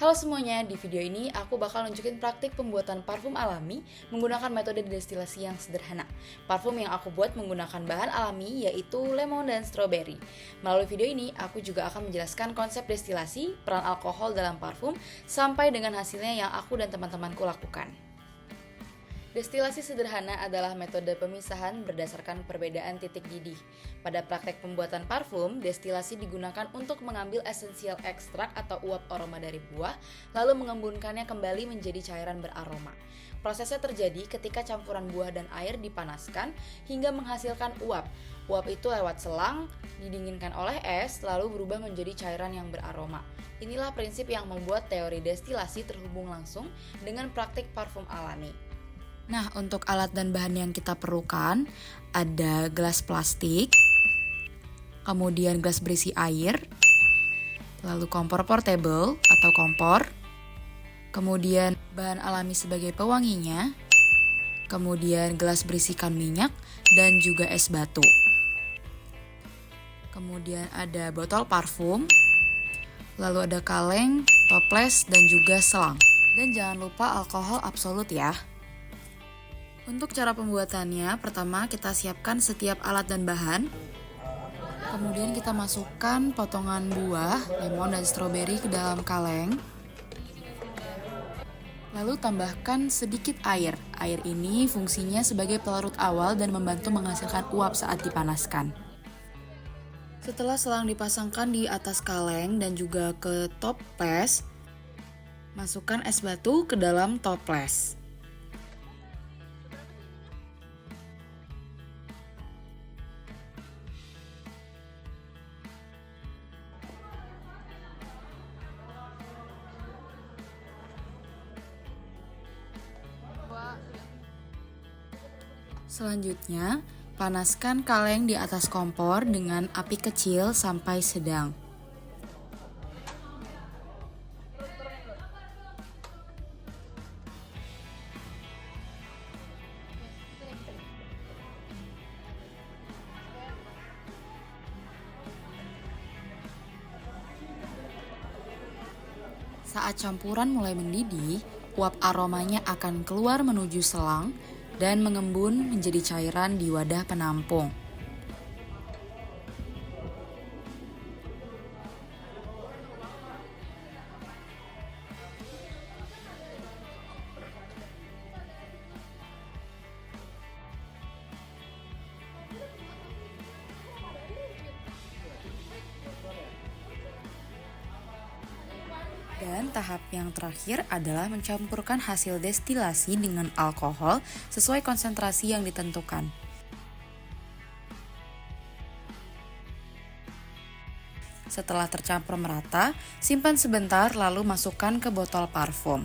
Halo semuanya, di video ini aku bakal nunjukin praktik pembuatan parfum alami menggunakan metode destilasi yang sederhana. Parfum yang aku buat menggunakan bahan alami yaitu lemon dan strawberry. Melalui video ini, aku juga akan menjelaskan konsep destilasi, peran alkohol dalam parfum, sampai dengan hasilnya yang aku dan teman-temanku lakukan. Destilasi sederhana adalah metode pemisahan berdasarkan perbedaan titik didih. Pada praktek pembuatan parfum, destilasi digunakan untuk mengambil esensial ekstrak atau uap aroma dari buah, lalu mengembunkannya kembali menjadi cairan beraroma. Prosesnya terjadi ketika campuran buah dan air dipanaskan hingga menghasilkan uap. Uap itu lewat selang, didinginkan oleh es, lalu berubah menjadi cairan yang beraroma. Inilah prinsip yang membuat teori destilasi terhubung langsung dengan praktik parfum alami. Nah, untuk alat dan bahan yang kita perlukan, ada gelas plastik, kemudian gelas berisi air, lalu kompor portable atau kompor, kemudian bahan alami sebagai pewanginya, kemudian gelas berisikan minyak, dan juga es batu. Kemudian ada botol parfum, lalu ada kaleng, toples, dan juga selang. Dan jangan lupa alkohol absolut ya. Untuk cara pembuatannya, pertama kita siapkan setiap alat dan bahan. Kemudian kita masukkan potongan buah, lemon dan stroberi ke dalam kaleng. Lalu tambahkan sedikit air. Air ini fungsinya sebagai pelarut awal dan membantu menghasilkan uap saat dipanaskan. Setelah selang dipasangkan di atas kaleng dan juga ke toples, masukkan es batu ke dalam toples. Selanjutnya, panaskan kaleng di atas kompor dengan api kecil sampai sedang. Saat campuran mulai mendidih, uap aromanya akan keluar menuju selang dan mengembun menjadi cairan di wadah penampung. Dan tahap yang terakhir adalah mencampurkan hasil destilasi dengan alkohol sesuai konsentrasi yang ditentukan. Setelah tercampur merata, simpan sebentar lalu masukkan ke botol parfum.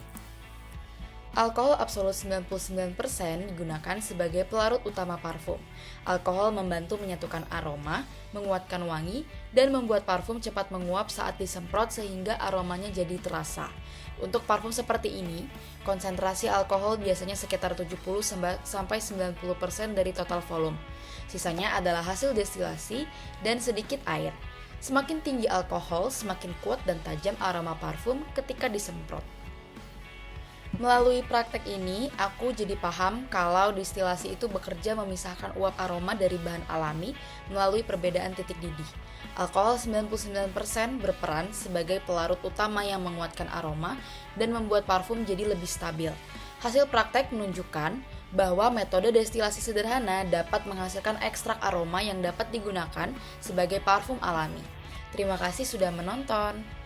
Alkohol absolut 99% digunakan sebagai pelarut utama parfum. Alkohol membantu menyatukan aroma, menguatkan wangi, dan membuat parfum cepat menguap saat disemprot sehingga aromanya jadi terasa. Untuk parfum seperti ini, konsentrasi alkohol biasanya sekitar 70-90% dari total volume. Sisanya adalah hasil destilasi dan sedikit air. Semakin tinggi alkohol, semakin kuat dan tajam aroma parfum ketika disemprot. Melalui praktek ini, aku jadi paham kalau destilasi itu bekerja memisahkan uap aroma dari bahan alami melalui perbedaan titik didih. Alkohol 99% berperan sebagai pelarut utama yang menguatkan aroma dan membuat parfum jadi lebih stabil. Hasil praktek menunjukkan bahwa metode destilasi sederhana dapat menghasilkan ekstrak aroma yang dapat digunakan sebagai parfum alami. Terima kasih sudah menonton.